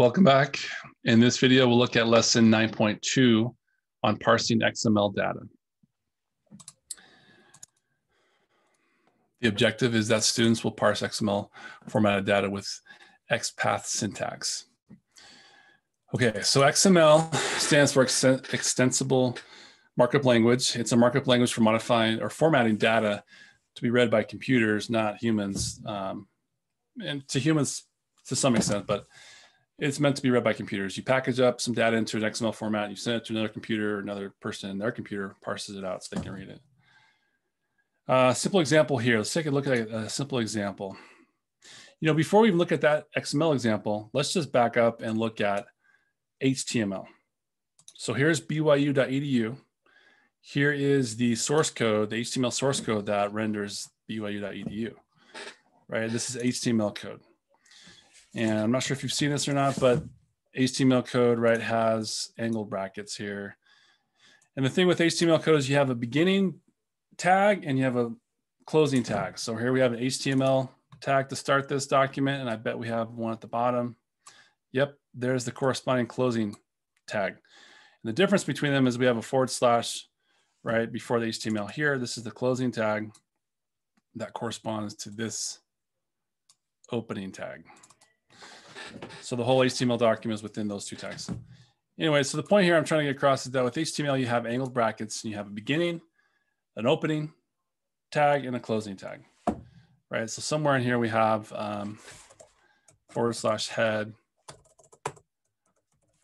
Welcome back. In this video, we'll look at lesson 9.2 on parsing XML data. The objective is that students will parse XML formatted data with XPath syntax. Okay, so XML stands for Extensible Markup Language. It's a markup language for modifying or formatting data to be read by computers, not humans, and to humans to some extent, but it's meant to be read by computers. You package up some data into an XML format, you send it to another computer, another person in their computer parses it out so they can read it. Simple example here. Let's take a look at a simple example. Before we even look at that XML example, let's just back up and look at HTML. So here's byu.edu. Here is the source code, the HTML source code that renders byu.edu, right? This is HTML code. And I'm not sure if you've seen this or not, but HTML code, right, has angled brackets here. And the thing with HTML code is you have a beginning tag and you have a closing tag. So here we have an HTML tag to start this document, and I bet we have one at the bottom. Yep, there's the corresponding closing tag. And the difference between them is we have a forward slash right before the HTML here. This is the closing tag that corresponds to this opening tag. So the whole HTML document is within those two tags. Anyway, so the point here I'm trying to get across is that with HTML, you have angled brackets and you have a beginning, an opening tag, and a closing tag, right? So somewhere in here we have forward slash head.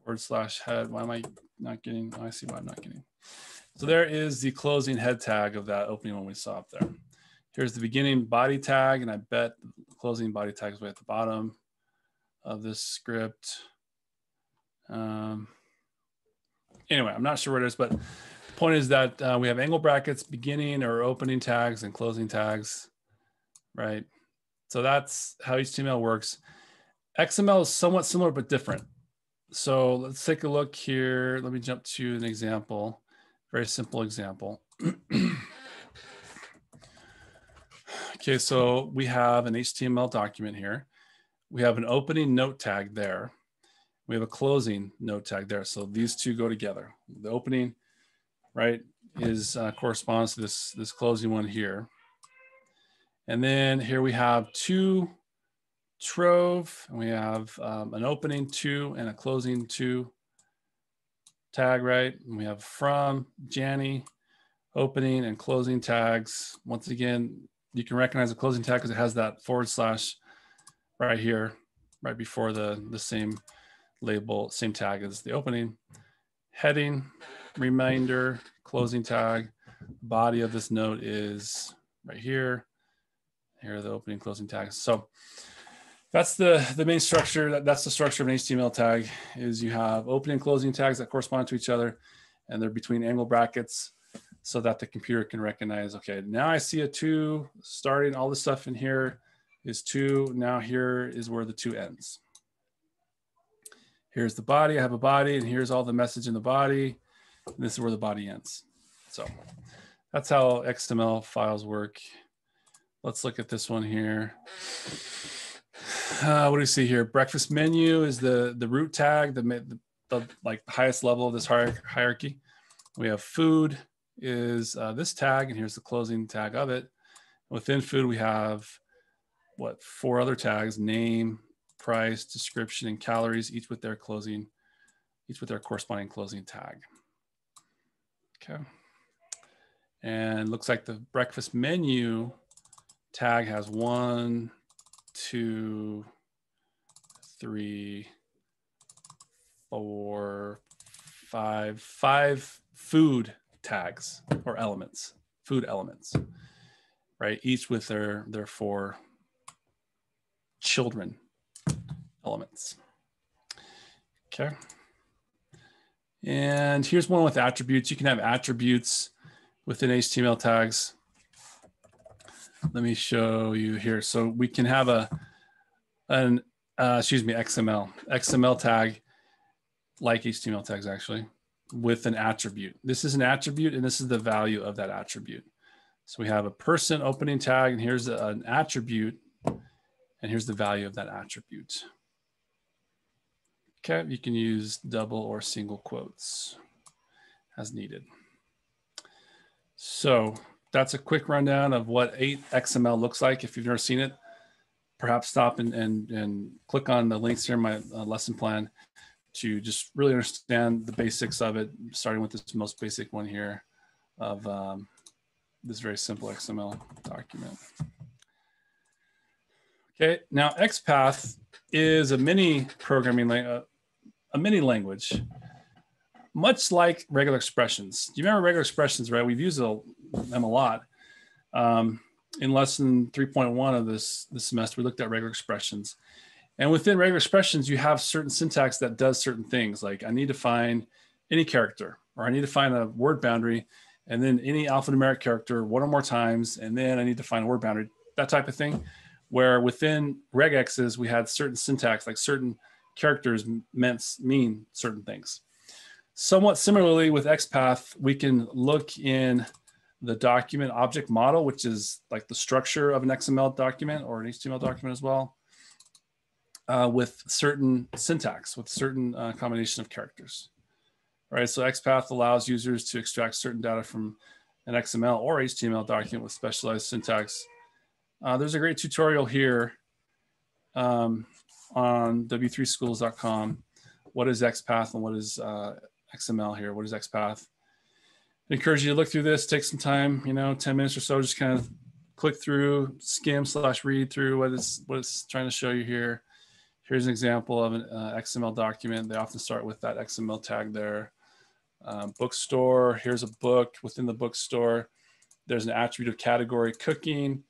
Why am I not getting? Oh, I see why I'm not getting. So there is the closing head tag of that opening one we saw up there. Here's the beginning body tag, and I bet the closing body tag is way at the bottom of this script. Anyway, I'm not sure where it is, but the point is that we have angle brackets, beginning or opening tags and closing tags, right? So that's how HTML works. XML is somewhat similar, but different. So let's take a look here. Let me jump to an example, very simple example. Okay, so we have an HTML document here. We have an opening note tag there. We have a closing note tag there. So these two go together. The opening, right, is corresponds to this closing one here. And then here we have to trove, and we have an opening to and a closing to tag, right? And we have from Janny, opening and closing tags. Once again, you can recognize the closing tag because it has that forward slash right here, right before the same label, same tag as the opening. Heading, reminder, closing tag. Body of this note is right here. Here are the opening, closing tags. So that's the main structure. That's the structure of an HTML tag, is you have opening and closing tags that correspond to each other, and they're between angle brackets so that the computer can recognize, okay, now I see a to starting, all the stuff in here is to, now here is where the to ends. Here's the body, I have a body, and here's all the message in the body, and this is where the body ends. So that's how XML files work. Let's look at this one here. What do we see here? Breakfast menu is the root tag, the like highest level of this hierarchy. We have food is this tag, and here's the closing tag of it. Within food, we have what, 4 other tags: name, price, description, and calories, each with their corresponding closing tag. Okay. And looks like the breakfast menu tag has 1, 2, 3, 4, 5 food tags or elements, food elements, right? Each with their 4 children elements. Okay. And here's one with attributes. You can have attributes within HTML tags. Let me show you here. So we can have XML tag, like HTML tags actually, with an attribute. This is an attribute, and this is the value of that attribute. So we have a person opening tag, and here's an attribute, and here's the value of that attribute. Okay, you can use double or single quotes as needed. So that's a quick rundown of what 8 XML looks like. If you've never seen it, perhaps stop and click on the links here in my lesson plan to just really understand the basics of it, starting with this most basic one here of this very simple XML document. Okay, now XPath is a mini programming language, a mini language, much like regular expressions. Do you remember regular expressions, right? We've used them a lot. In lesson 3.1 of this semester, we looked at regular expressions. And within regular expressions, you have certain syntax that does certain things. Like I need to find any character, or I need to find a word boundary, and then any alphanumeric character one or more times, and then I need to find a word boundary, that type of thing. Where within regexes, we had certain syntax, like certain characters mean certain things. Somewhat similarly with XPath, we can look in the document object model, which is like the structure of an XML document or an HTML document as well, with certain syntax, with certain combination of characters. All right, so XPath allows users to extract certain data from an XML or HTML document with specialized syntax. There's a great tutorial here on w3schools.com. What is XPath and what is XML here? What is XPath? I encourage you to look through this, take some time, 10 minutes or so, just kind of click through, skim/read through what it's trying to show you here. Here's an example of an XML document. They often start with that XML tag there. Bookstore, here's a book. Within the bookstore, there's an attribute of category cooking.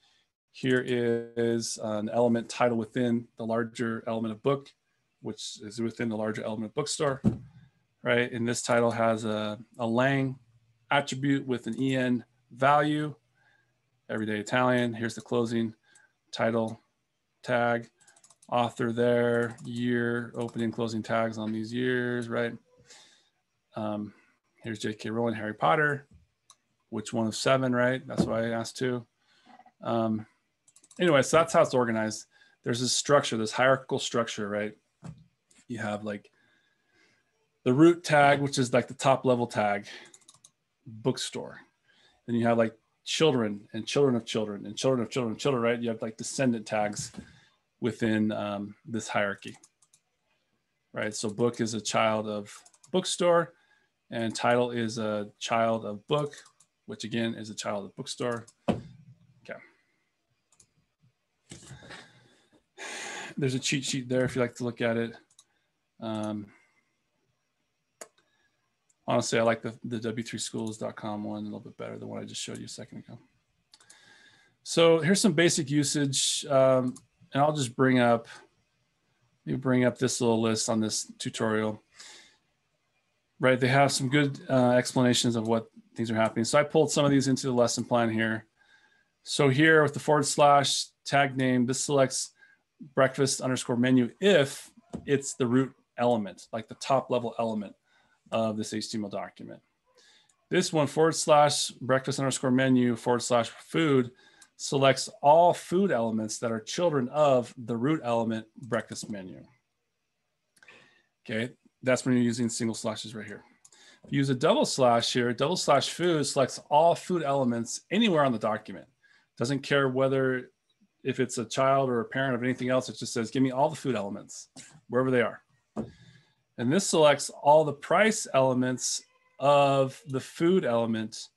Here is an element title within the larger element of book, which is within the larger element of bookstore, right? And this title has a LING attribute with an EN value, everyday Italian. Here's the closing title tag, author there, year, opening, closing tags on these years, right? Here's J.K. Rowling, Harry Potter, which one of 7, right? That's what I asked too. Anyway, so that's how it's organized. There's this structure, this hierarchical structure, right? You have like the root tag, which is like the top level tag, bookstore. Then you have like children and children of children and children of children of children, right? You have like descendant tags within this hierarchy, right? So book is a child of bookstore, and title is a child of book, which again is a child of bookstore. Okay. There's a cheat sheet there if you like to look at it. Honestly, I like the w3schools.com one a little bit better than what I just showed you a second ago. So here's some basic usage, and I'll just bring up this little list on this tutorial. Right, they have some good explanations of what things are happening. So I pulled some of these into the lesson plan here. So here with the / tag name, this selects breakfast_menu if it's the root element, like the top level element of this HTML document. This one / breakfast_menu / food selects all food elements that are children of the root element breakfast menu. Okay, that's when you're using single slashes right here. If you use a double slash here, / food selects all food elements anywhere on the document. Doesn't care whether if it's a child or a parent of anything else, it just says, give me all the food elements, wherever they are. And this selects all the price elements of the food element,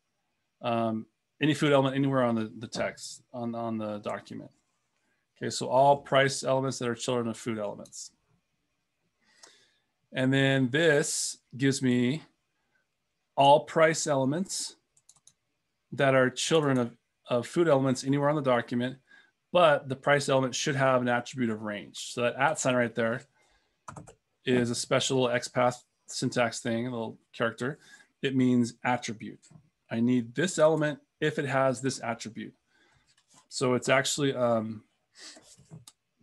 any food element anywhere on the text, on the document. Okay, so all price elements that are children of food elements. And then this gives me all price elements that are children of food elements anywhere on the document, but the price element should have an attribute of range. So that @ sign right there is a special XPath syntax thing, a little character. It means attribute. I need this element if it has this attribute. So it's actually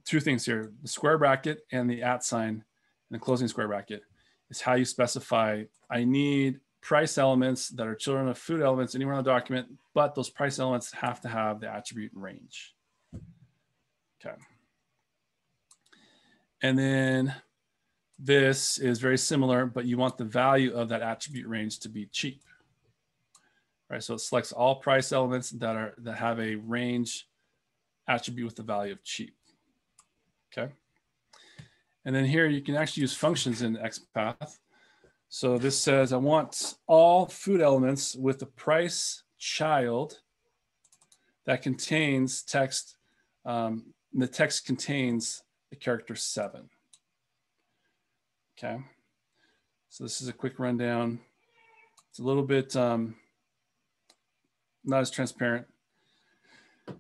2 things here. The square bracket and the @ sign and the closing square bracket is how you specify, I need price elements that are children of food elements anywhere on the document, but those price elements have to have the attribute range. Okay. And then this is very similar, but you want the value of that attribute range to be cheap. Right, so it selects all price elements that have a range attribute with the value of cheap. Okay. And then here you can actually use functions in XPath. So this says I want all food elements with a price child that contains text. The text contains the character 7. Okay. So this is a quick rundown. It's a little bit not as transparent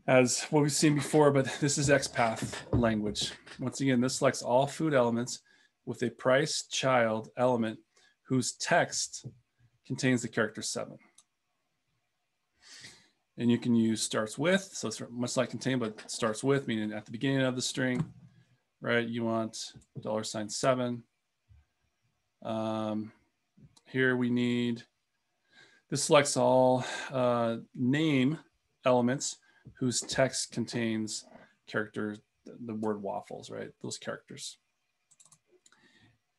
as what we've seen before, but this is XPath language. Once again, this selects all food elements with a price child element whose text contains the character 7. And you can use starts with, so it's much like contain, but starts with, meaning at the beginning of the string, right? You want $7. Here we need, this selects all name elements whose text contains characters, the word waffles, right? Those characters.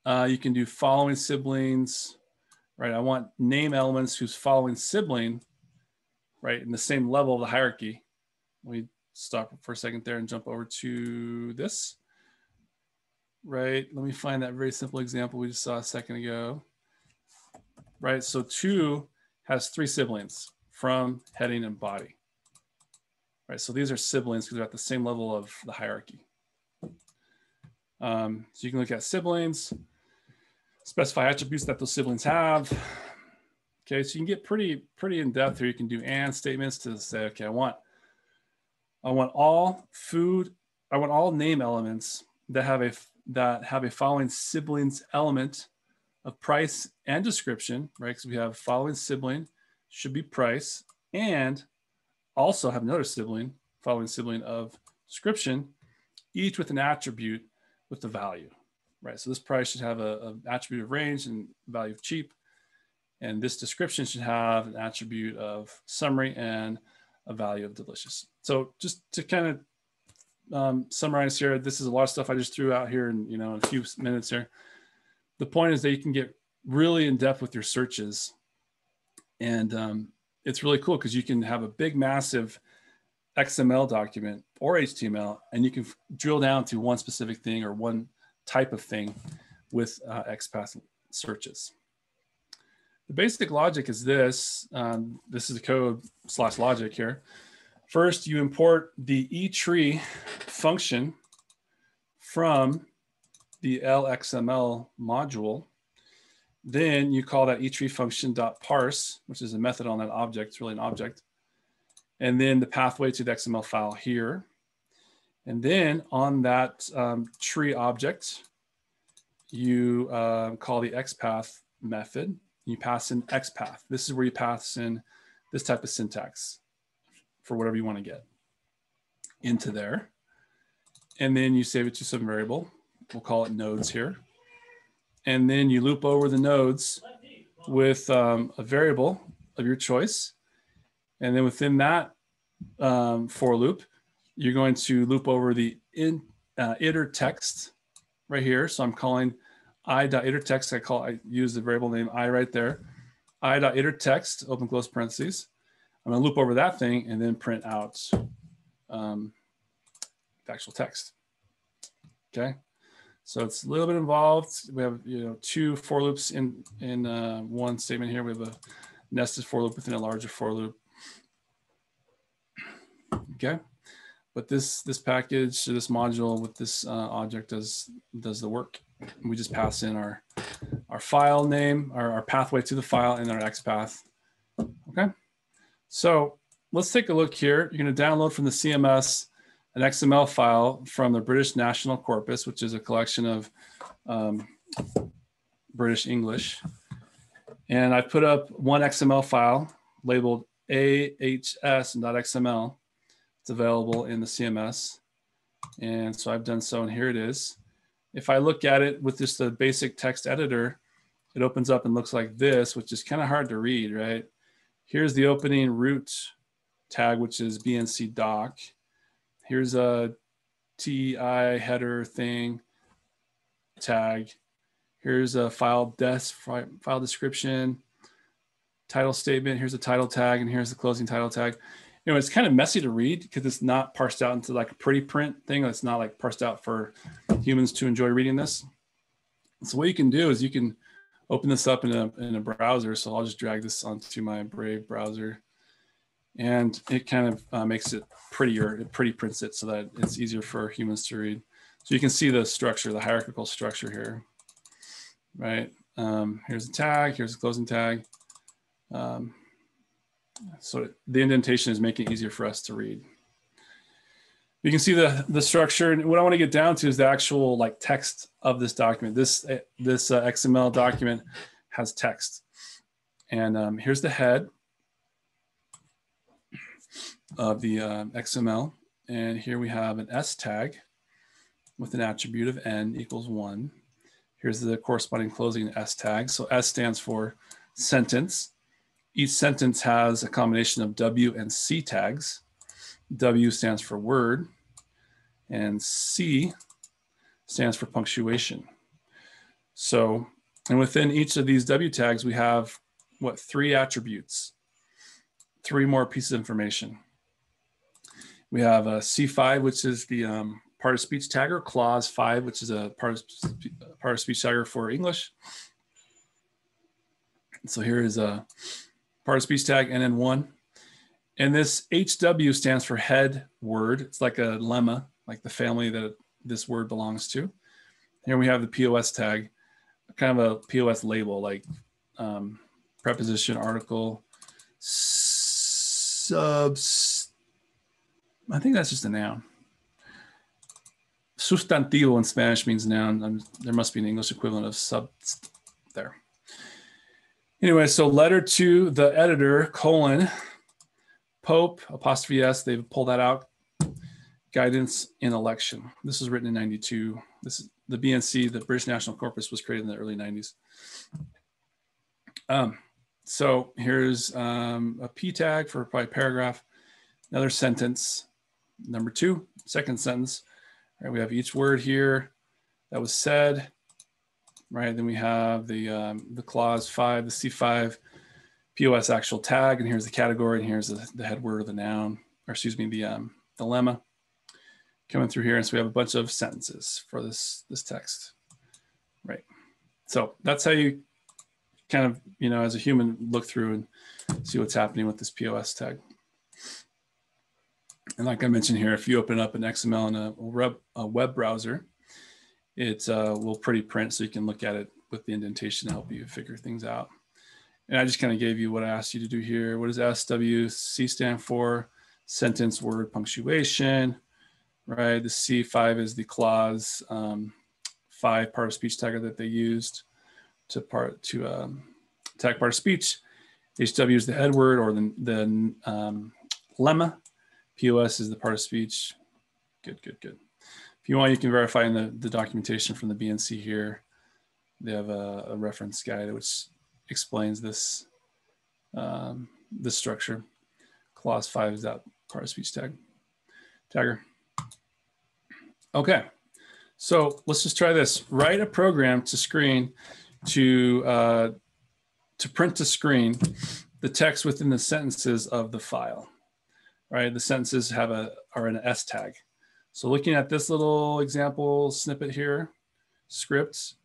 You can do following siblings, right? I want name elements whose following sibling, right, in the same level of the hierarchy. Let me stop for a second there and jump over to this, right? Let me find that very simple example we just saw a second ago, right? So 2 has 3 siblings, from, heading, and body. Right, so these are siblings because they're at the same level of the hierarchy. So you can look at siblings, specify attributes that those siblings have. Okay, so you can get pretty in depth here. You can do and statements to say, okay, I want all food, I want all name elements that have a following siblings element of price and description, right? Because we have following sibling should be price, and also have another sibling, following sibling of description, each with an attribute with the value, right? So this price should have an attribute of range and value of cheap. And this description should have an attribute of summary and a value of delicious. So just to kind of summarize here, this is a lot of stuff I just threw out here in a few minutes here. The point is that you can get really in depth with your searches, and it's really cool because you can have a big, massive XML document or HTML, and you can drill down to one specific thing or one type of thing with XPath searches. The basic logic is this. This is the code / logic here. First, you import the eTree function from the LXML module. Then you call that eTree function.parse, which is a method on that object. It's really an object. And then the pathway to the XML file here. And then on that tree object, you call the XPath method. You pass in XPath. This is where you pass in this type of syntax for whatever you want to get into there. And then you save it to some variable. We'll call it nodes here. And then you loop over the nodes with a variable of your choice. And then within that for loop, you're going to loop over the iter text right here. So I'm calling i.iterText. I use the variable name I right there. i.iterText, open close parentheses. I'm going to loop over that thing and then print out the actual text. Okay. So it's a little bit involved. We have 2 for loops in one statement here. We have a nested for loop within a larger for loop. Okay, but this package, this module with this object does the work. We just pass in our file name, our pathway to the file, and our XPath. Okay, so let's take a look here. You're going to download from the CMS an XML file from the British National Corpus, which is a collection of British English. And I put up one XML file labeled ahs.xml. It's available in the CMS. And so I've done so, and here it is. If I look at it with just a basic text editor, it opens up and looks like this, which is kind of hard to read, right? Here's the opening root tag, which is BNC doc. Here's a TEI header thing tag. Here's a file description, title statement. Here's a title tag, and here's the closing title tag. You know, it's kind of messy to read because it's not parsed out into like a pretty print thing. It's not like parsed out for humans to enjoy reading this. So what you can do is you can open this up in a browser. So I'll just drag this onto my Brave browser, and it kind of makes it prettier. It pretty prints it so that it's easier for humans to read. So you can see the structure, the hierarchical structure here, right? Here's the tag, here's the closing tag. So the indentation is making it easier for us to read. You can see the structure, and what I want to get down to is the actual like text of this document. This XML document has text, and here's the head of the XML, and here we have an S tag with an attribute of n equals 1. Here's the corresponding closing S tag. So S stands for sentence. Each sentence has a combination of W and C tags. W stands for word, and C stands for punctuation. So, and within each of these W tags, we have what, 3 attributes, 3 more pieces of information. We have a C5, which is the part of speech tagger, clause 5, which is a part of speech tagger for English. So here is a part of speech tag NN1. And this HW stands for head word. It's like a lemma, like the family that this word belongs to. Here we have the POS tag, kind of a POS label, like preposition, article, I think that's just a noun. Sustantivo in Spanish means noun. There must be an English equivalent of sub there. Anyway, so letter to the editor, colon, Pope, apostrophe S, they've pulled that out. Guidance in election. This was written in 92. This is the BNC, the British National Corpus, was created in the early 90s. So here's a P tag for probably paragraph, another sentence, number 2, second sentence. Right, we have each word here that was said, right? Then we have the clause 5, the C5, POS actual tag, and here's the category, and here's the head word of the noun, or excuse me, the lemma coming through here. And so we have a bunch of sentences for this text, right? So that's how you kind of, you know, as a human, look through and see what's happening with this POS tag. And like I mentioned here, if you open up an XML in a web browser, it will pretty print, so you can look at it with the indentation to help you figure things out. And I just kind of gave you what I asked you to do here. What does SWC stand for? Sentence, word, punctuation, right? The C5 is the clause 5 part of speech tagger that they used to tag part of speech. HW is the head word, or the lemma. POS is the part of speech. Good, good, good. If you want, you can verify in the documentation from the BNC here. They have a reference guide which explains this this structure. Clause 5 is that part of speech tagger. Okay, so let's just try this. Write a program to screen to print to screen the text within the sentences of the file. Right, the sentences are an S tag. So looking at this little example snippet here, scripts,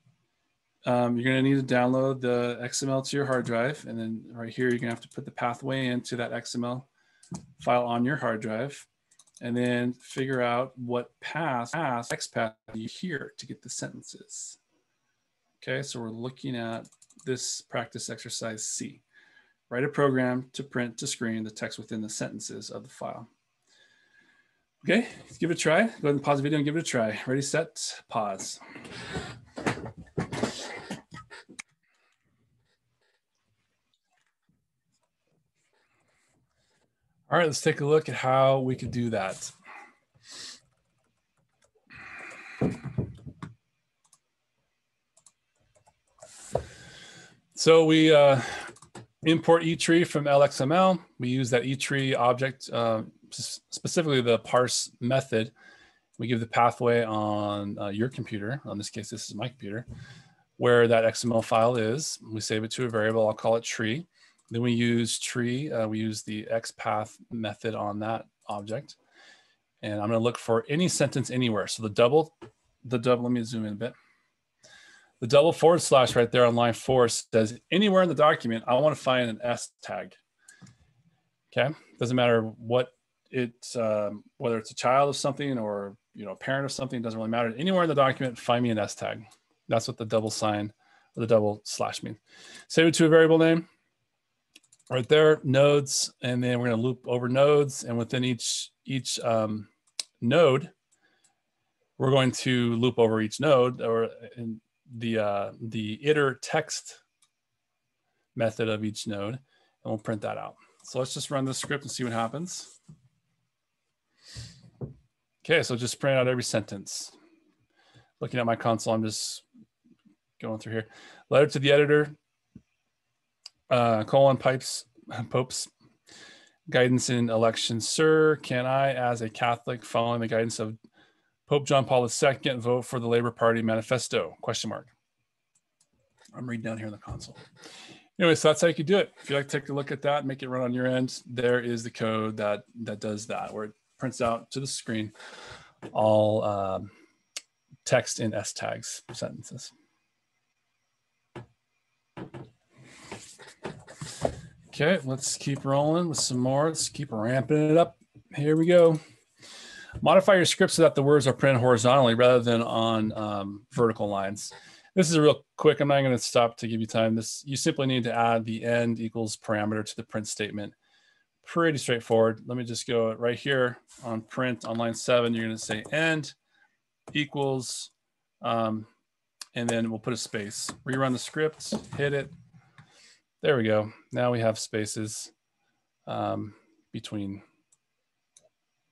you're going to need to download the XML to your hard drive, and then right here you're going to have to put the pathway into that XML file on your hard drive, and then figure out what XPath you here to get the sentences. Okay, so we're looking at this practice exercise C. Write a program to print to screen the text within the sentences of the file. Okay, let's give it a try. Go ahead and pause the video and give it a try. Ready, set, pause. All right, let's take a look at how we could do that. So we import eTree from LXML. We use that eTree object, specifically the parse method. We give the pathway on your computer. In this case, this is my computer. where that XML file is. We save it to a variable. I'll call it tree. Then we use tree. We use the XPath method on that object. And I'm going to look for any sentence anywhere. So the double, let me zoom in a bit. The double / right there on line 4 says anywhere in the document, I want to find an S tag. Okay. Doesn't matter what it's, whether it's a child of something or, a parent of something, it doesn't really matter. Anywhere in the document, find me an S tag. That's what the double sign or the double / means. Save it to a variable name right there, nodes. And then we're going to loop over nodes. And within each node, we're going to loop over each node, or in the iter text method of each node, and we'll print that out. So let's just run this script and see what happens. Okay, so just print out every sentence. Looking at my console, I'm just going through here. Letter to the editor, popes, guidance in elections. Sir, can I, as a Catholic, following the guidance of Pope John Paul II, vote for the Labor Party manifesto? ? I'm reading down here in the console. Anyway, so that's how you can do it. If you like to take a look at that, make it run on your end, there is the code that does that, where it prints out to the screen all text in S tags sentences. Okay, let's keep rolling with some more. Let's keep ramping it up. Here we go. Modify your script so that the words are printed horizontally rather than on vertical lines. This is real quick. I'm not going to stop to give you time. You simply need to add the end equals parameter to the print statement. Pretty straightforward. Let me just go right here on print on line 7. You're going to say end equals, and then we'll put a space. Rerun the script, hit it. There we go. Now we have spaces between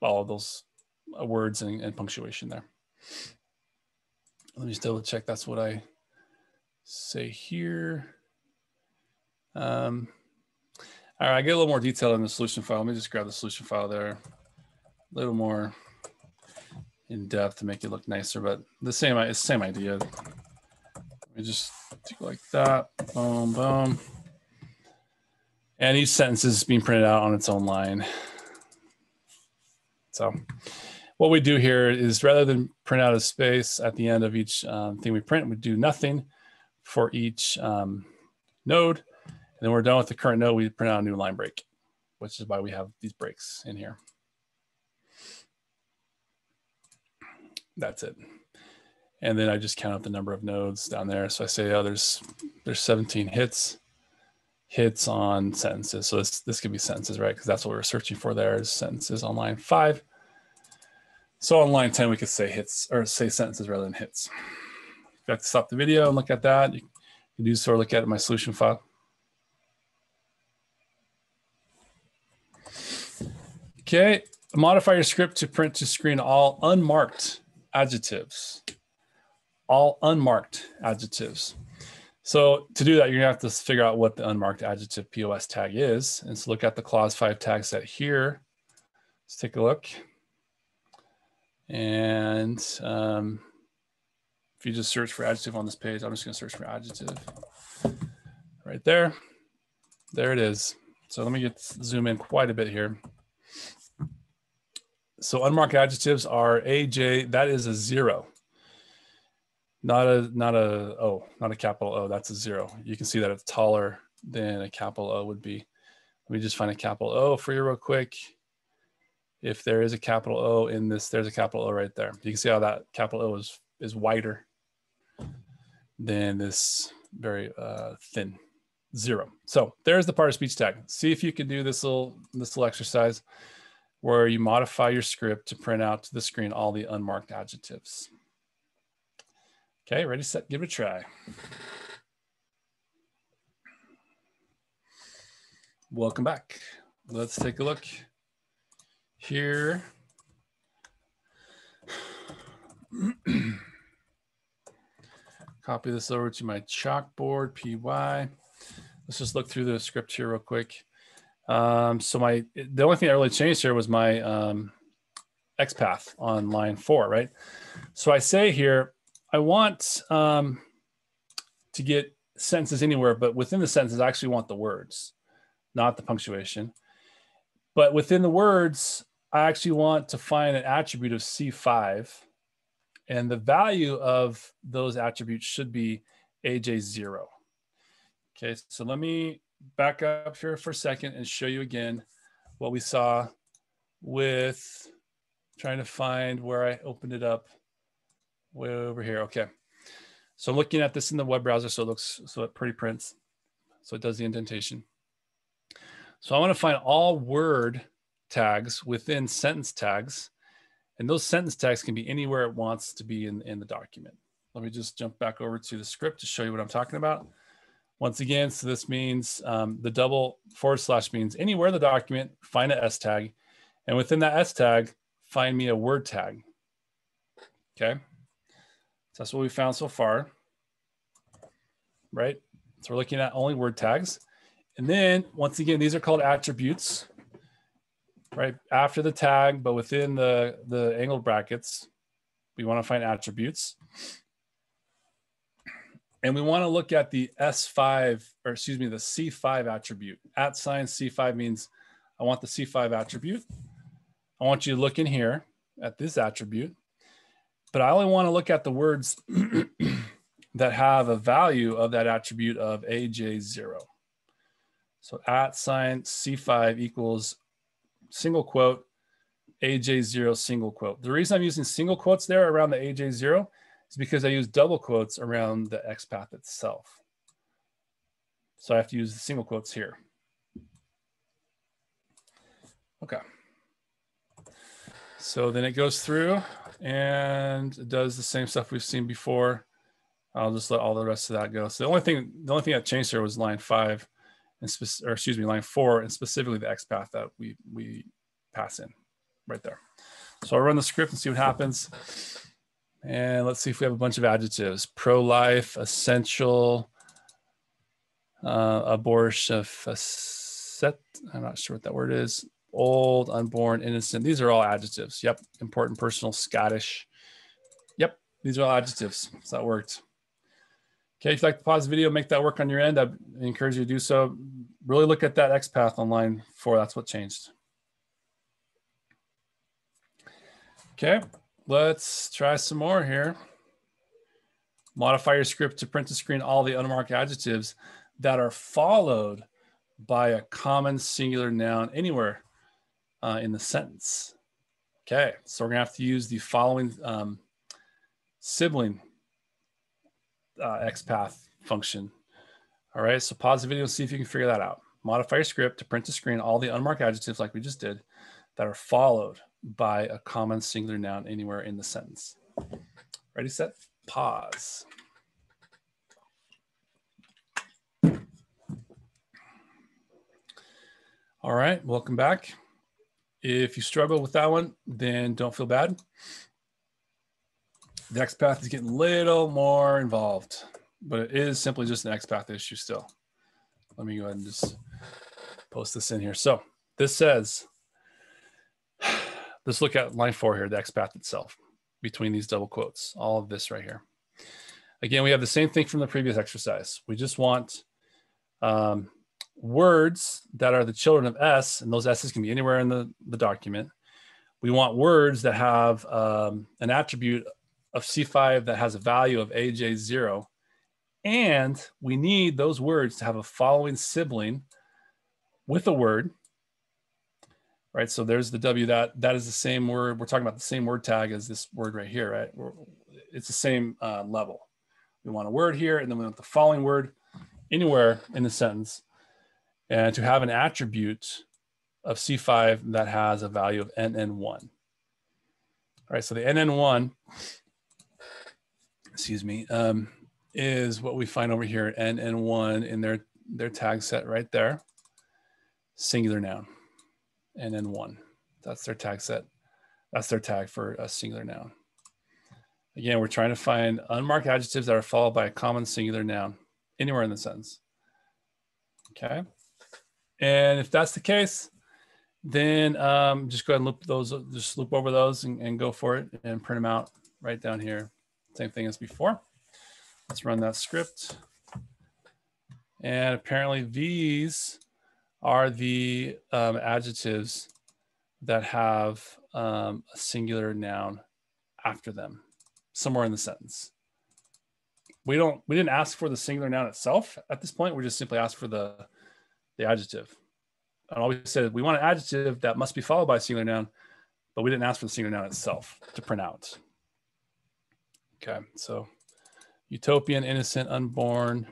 all of those words and punctuation there. Let me just double check that's what I say here. All right, I get a little more detail in the solution file. Let me just grab the solution file there. A little more in depth to make it look nicer, but it's the same idea. Let me just do like that, boom, boom. And each sentence is being printed out on its own line. So what we do here is, rather than print out a space at the end of each thing we print, we do nothing for each node. And then we're done with the current node, we print out a new line break, which is why we have these breaks in here. That's it. And then I just count up the number of nodes down there. So I say, oh, there's 17 hits on sentences. So this could be sentences, right? Because that's what we're searching for there, is sentences on line 5. So on line 10, we could say hits, or say sentences rather than hits. If you have to stop the video and look at that, you can do so, or look at my solution file. Okay, modify your script to print to screen all unmarked adjectives. All unmarked adjectives. So to do that, you're gonna have to figure out what the unmarked adjective POS tag is. And so look at the clause 5 tag set here. Let's take a look. And if you just search for adjective on this page, I'm just gonna search for adjective right there. There it is. So let me zoom in quite a bit here. So unmarked adjectives are AJ, that is a 0. Not a capital O, that's a 0. You can see that it's taller than a capital O would be. Let me just find a capital O for you real quick. If there is a capital O in this, there's a capital O right there. You can see how that capital O is wider than this very thin 0. So there's the part of speech tag. See if you can do this little exercise where you modify your script to print out to the screen all the unmarked adjectives. Okay, ready, set, give it a try. Welcome back. Let's take a look here. Copy this over to my chalkboard, PY. Let's just look through the script here real quick. So the only thing that really changed here was my XPath on line 4, right? So I say here, I want to get sentences anywhere, but within the sentences, I actually want the words, not the punctuation. But within the words, I actually want to find an attribute of C5, and the value of those attributes should be AJ0. Okay, so let me back up here for a second and show you again what we saw with trying to find where I opened it up way over here. Okay, so I'm looking at this in the web browser, so it pretty prints, so it does the indentation. So I want to find all word tags within sentence tags, and those sentence tags can be anywhere it wants to be in the document. Let me just jump back over to the script to show you what I'm talking about. Once again, so this means the double / means anywhere in the document, find a S tag, and within that S tag, find me a word tag. Okay, so that's what we found so far, right? So we're looking at only word tags. And then once again, these are called attributes, right? After the tag, but within the angled brackets, we want to find attributes. And we want to look at the S5, or excuse me, the C5 attribute. @ C5 means I want the C5 attribute. I want you to look in here at this attribute, but I only want to look at the words that have a value of that attribute of AJ0. So @ C5 equals single quote, AJ0 single quote. The reason I'm using single quotes there around the AJ0 is because I use double quotes around the XPath itself. So I have to use the single quotes here. Okay. So then it goes through and it does the same stuff we've seen before. I'll just let all the rest of that go. So the only thing that changed here was line 5, line 4, and specifically the XPath that we pass in right there. So I'll run the script and see what happens. And let's see if we have a bunch of adjectives: pro-life, essential, abortion, facet. I'm not sure what that word is. Old, unborn, innocent. These are all adjectives. Yep. Important, personal, Scottish. Yep. These are all adjectives. So that worked. Okay. If you'd like to pause the video, make that work on your end, I encourage you to do so. Really look at that XPath on line 4. That's what changed. Okay. Let's try some more here. Modify your script to print to screen all the unmarked adjectives that are followed by a common singular noun anywhere in the sentence. Okay, so we're gonna have to use the following sibling XPath function. All right, so pause the video and see if you can figure that out. Modify your script to print to screen all the unmarked adjectives like we just did that are followed by a common singular noun anywhere in the sentence. Ready, set, pause. All right, welcome back. If you struggle with that one, then don't feel bad. The XPath is getting a little more involved, but it is simply just an XPath issue still. Let me go ahead and just post this in here. So this says, let's look at line 4 here, the XPath itself, between these double quotes, all of this right here. Again, we have the same thing from the previous exercise. We just want words that are the children of S, and those S's can be anywhere in the document. We want words that have an attribute of C5 that has a value of AJ0, and we need those words to have a following sibling with a word. Right, so there's the W, that is the same word. We're talking about the same word tag as this word right here, right? It's the same level. We want a word here, and then we want the following word anywhere in the sentence, and to have an attribute of C5 that has a value of NN1. All right, so the NN1, excuse me, is what we find over here, NN1 in their tag set right there, singular noun. NN1, that's their tag set. That's their tag for a singular noun. Again, we're trying to find unmarked adjectives that are followed by a common singular noun anywhere in the sentence. Okay, and if that's the case, then just go ahead and loop those, just loop over those and go for it and print them out right down here. Same thing as before. Let's run that script. And apparently these are the adjectives that have a singular noun after them somewhere in the sentence. We didn't ask for the singular noun itself at this point. We just simply asked for the adjective. And all we said, we want an adjective that must be followed by a singular noun, but we didn't ask for the singular noun itself to print out. Okay, so utopian, innocent, unborn,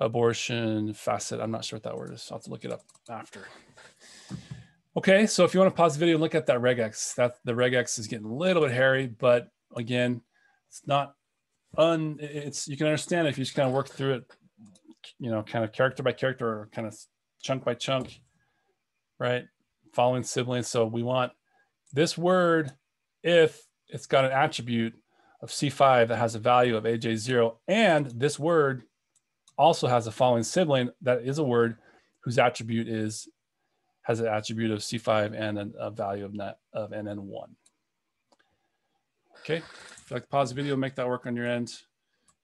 abortion, facet. I'm not sure what that word is. I'll have to look it up after. Okay, so if you want to pause the video and look at that regex, the regex is getting a little bit hairy, but again, it's not you can understand it if you just kind of work through it, you know, kind of character by character or kind of chunk by chunk, right? Following siblings. So we want this word if it's got an attribute of C5 that has a value of AJ0, and this word also has a following sibling that is a word whose attribute has an attribute of C5 and a value of NN1. Okay, if you'd like to pause the video and make that work on your end,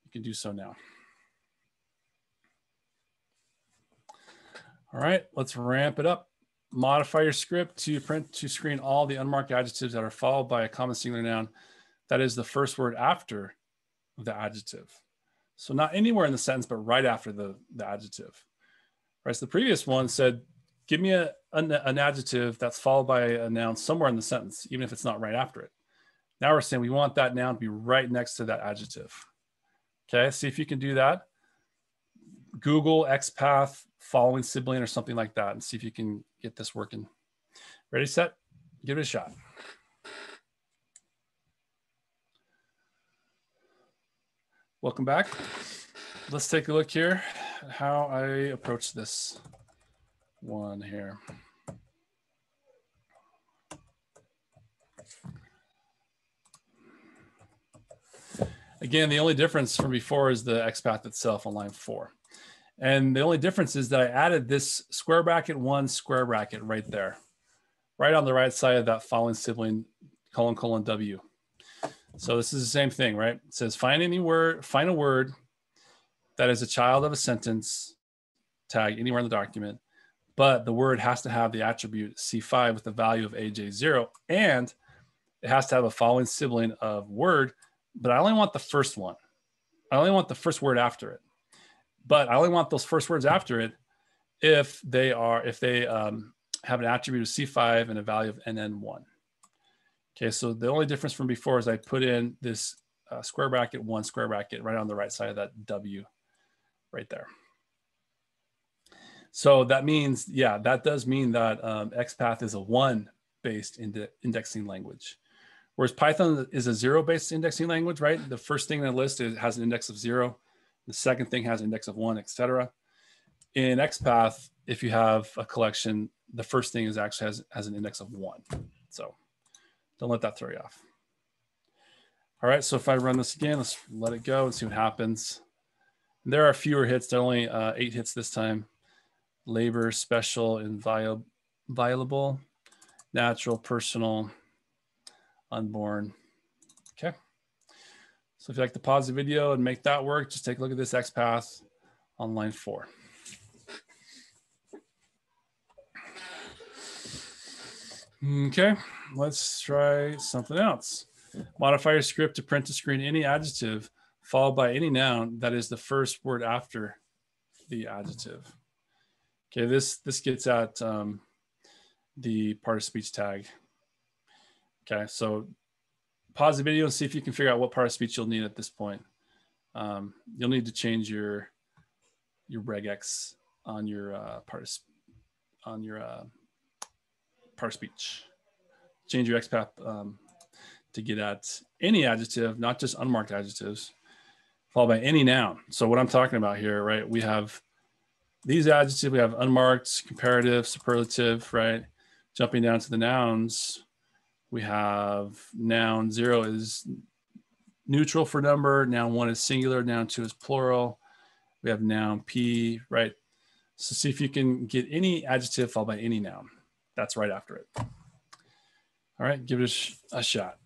you can do so now. All right, let's ramp it up. Modify your script to print to screen all the unmarked adjectives that are followed by a common singular noun that is the first word after the adjective. So not anywhere in the sentence, but right after the adjective. Right, so the previous one said, give me an adjective that's followed by a noun somewhere in the sentence, even if it's not right after it. Now we're saying we want that noun to be right next to that adjective. Okay, see if you can do that. Google XPath following sibling or something like that and see if you can get this working. Ready, set, give it a shot. Welcome back. Let's take a look here at how I approach this one here. Again, the only difference from before is the XPath itself on line 4. And the only difference is that I added this square bracket 1 square bracket right there, right on the right side of that following sibling colon W. So this is the same thing, right? It says find a word that is a child of a sentence tag anywhere in the document, but the word has to have the attribute C5 with the value of AJ0, and it has to have a following sibling of word, but I only want the first one. I only want the first word after it. But I only want those first words after it if they have an attribute of C5 and a value of NN1. Okay, so the only difference from before is I put in this square bracket 1 square bracket right on the right side of that W right there. So that means, yeah, that does mean that XPath is a 1-based indexing language. Whereas Python is a 0-based indexing language, right? The first thing in the list has an index of 0. The second thing has an index of 1, etc. In XPath, if you have a collection, the first thing actually has an index of 1. So don't let that throw you off. All right, so if I run this again, let's let it go and see what happens. There are fewer hits. There are only 8 hits this time. Labor, special, inviolable, natural, personal, unborn. Okay. So if you'd like to pause the video and make that work, just take a look at this XPath on line 4. Okay, let's try something else. Modify your script to print to screen any adjective followed by any noun that is the first word after the adjective. Okay, this gets at the part of speech tag. Okay, so pause the video and see if you can figure out what part of speech you'll need at this point. You'll need to change your regex on your part of speech. Change your XPath to get at any adjective, not just unmarked adjectives, followed by any noun. So what I'm talking about here, right? We have these adjectives. We have unmarked, comparative, superlative, right? Jumping down to the nouns, we have noun 0 is neutral for number, noun 1 is singular, noun 2 is plural. We have noun P, right? So see if you can get any adjective followed by any noun. That's right after it. All right, give it a shot.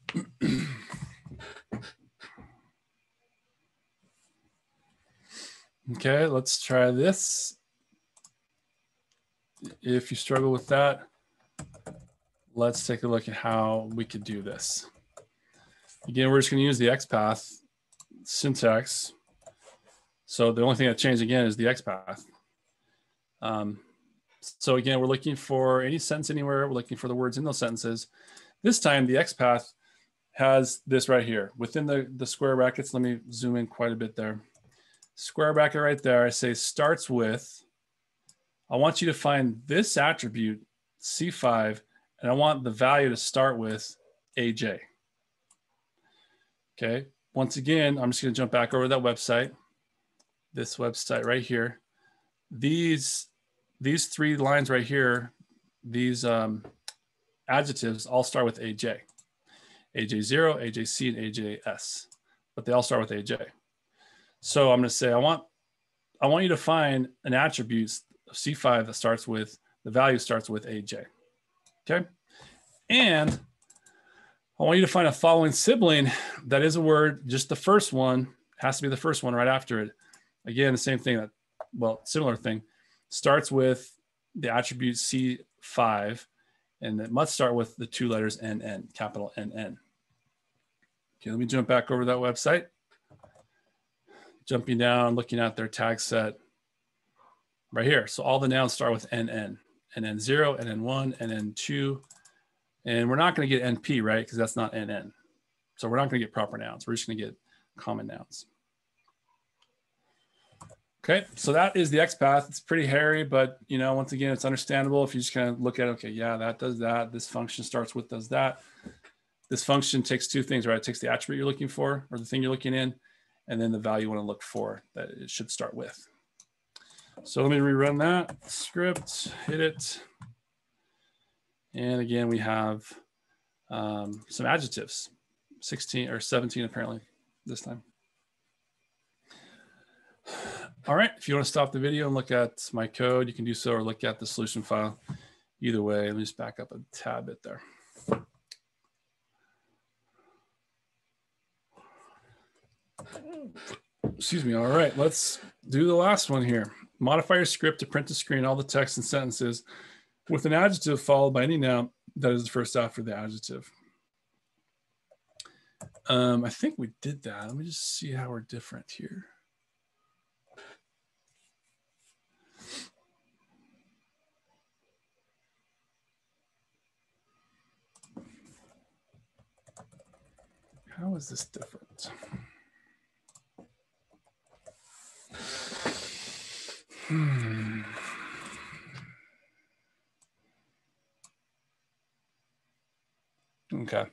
Okay, let's try this. If you struggle with that, let's take a look at how we could do this. Again, we're just going to use the XPath syntax. So the only thing that changed again is the XPath. So again, we're looking for any sentence anywhere. We're looking for the words in those sentences. This time, the XPath has this right here. Within the square brackets, let me zoom in quite a bit there. Square bracket right there, I say starts with, I want you to find this attribute, C5, and I want the value to start with AJ. Okay, once again, I'm just going to jump back over to that website, this website right here. These three lines right here, these adjectives all start with AJ. AJ0, AJC, and AJS, but they all start with AJ. So I'm going to say, I want you to find an attribute of C5 that starts with, the value starts with AJ. Okay, and I want you to find a following sibling that is a word, just the first one, has to be the first one right after it. Again, the same thing, similar thing, starts with the attribute C5, and it must start with the two letters NN, capital NN. Okay, let me jump back over to that website. Jumping down, looking at their tag set right here. So all the nouns start with NN, NN0, NN1, NN2, and we're not going to get NP, right? Because that's not NN. So we're not going to get proper nouns. We're just going to get common nouns. Okay, so that is the XPath. It's pretty hairy, but once again, it's understandable if you just kind of look at, okay, yeah, that does that. This function starts with does that. This function takes two things, right? It takes the attribute you're looking for, or the thing you're looking in, and then the value you want to look for that it should start with. So let me rerun that script, hit it. And again, we have some adjectives, 16 or 17 apparently this time. All right, if you want to stop the video and look at my code, you can do so, or look at the solution file. Either way, let me just back up a tad bit there. Excuse me. All right, let's do the last one here. Modify your script to print to screen all the text and sentences with an adjective followed by any noun that is the first after the adjective. I think we did that. Let me just see how we're different here. How is this different? Okay.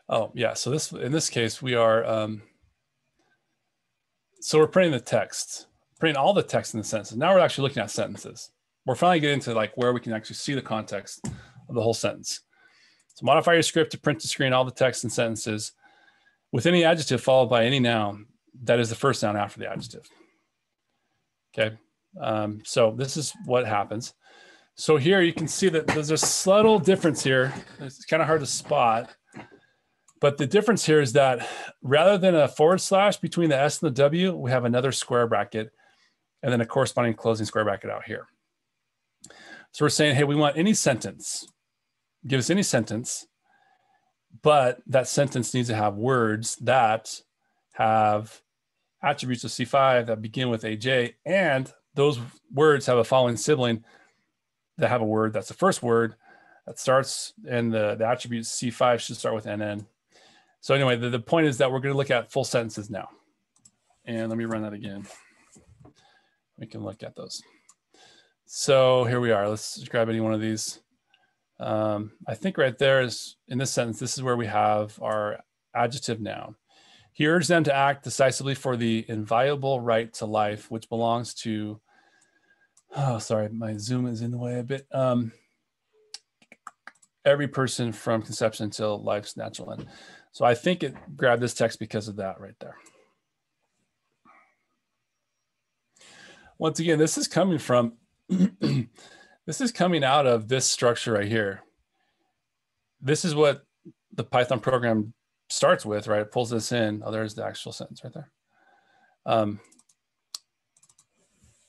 Oh, yeah. So in this case, we are, so we're printing the text, printing all the text in the sentences. Now we're actually looking at sentences. We're finally getting to like where we can actually see the context of the whole sentence. So modify your script to print to screen all the text and sentences with any adjective followed by any noun that is the first noun after the adjective. Okay. So this is what happens. So here you can see that there's a subtle difference here. It's kind of hard to spot. But the difference here is that rather than a / between the S and the W, we have another square bracket and then a corresponding closing square bracket out here. So we're saying, hey, we want any sentence. Give us any sentence, but that sentence needs to have words that have attributes of C5 that begin with AJ, and those words have a following sibling that have a word that's the first word that starts, and the attribute C5 should start with NN. So anyway, the point is that we're going to look at full sentences now. And let me run that again. We can look at those. So here we are. Let's just grab any one of these. I think right there is, in this sentence, this is where we have our adjective noun. He urged them to act decisively for the inviolable right to life, which belongs to, oh, sorry, my zoom is in the way a bit. Every person from conception until life's natural end. So I think it grabbed this text because of that right there. Once again, this is coming from, this is coming out of this structure right here. This is what the Python program starts with, right? It pulls this in. Oh, there's the actual sentence right there.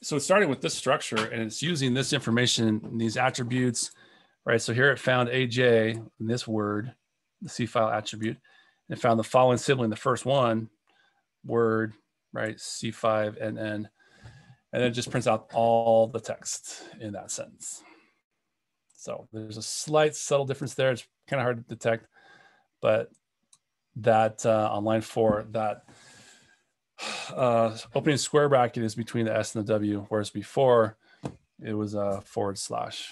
so it's starting with this structure and it's using this information, these attributes, right? So here it found AJ in this word, the C file attribute, and it found the following sibling, the first one, word, right? C5NN, and then it just prints out all the text in that sentence. So there's a slight subtle difference there. It's kind of hard to detect, but that on line 4, that opening square bracket is between the S and the W, whereas before it was a /.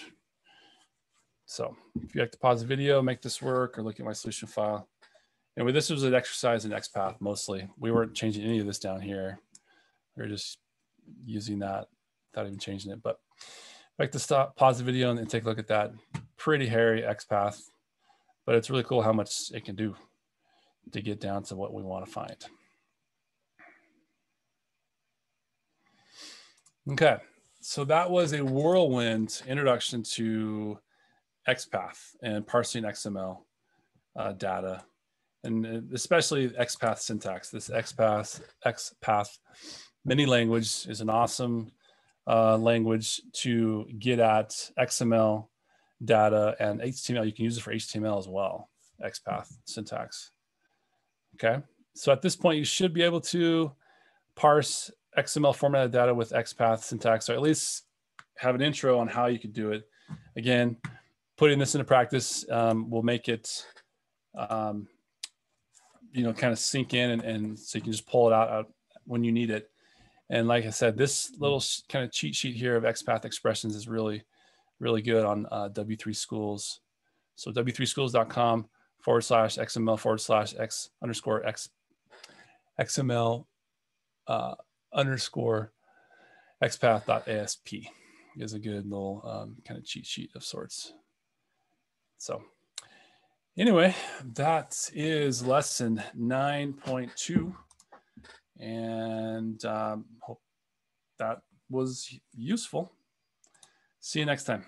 So if you like to pause the video, make this work, or look at my solution file. Anyway, this was an exercise in XPath mostly. We weren't changing any of this down here. We were just using that without even changing it. But I'd like to stop, pause the video, and take a look at that. Pretty hairy XPath, but it's really cool how much it can do to get down to what we want to find. Okay, so that was a whirlwind introduction to XPath and parsing XML data, and especially XPath syntax. This XPath mini language is an awesome language to get at XML data and HTML. You can use it for HTML as well, XPath syntax. Okay, so at this point, you should be able to parse XML formatted data with XPath syntax, or at least have an intro on how you could do it. Again, putting this into practice will make it, kind of sink in, and so you can just pull it out when you need it. And like I said, this little kind of cheat sheet here of XPath expressions is really, really good on W3 Schools. So w3schools.com/XML/X_XML _XPath.asp is a good little kind of cheat sheet of sorts. So anyway, that is lesson 9.2, and hope that was useful. See you next time.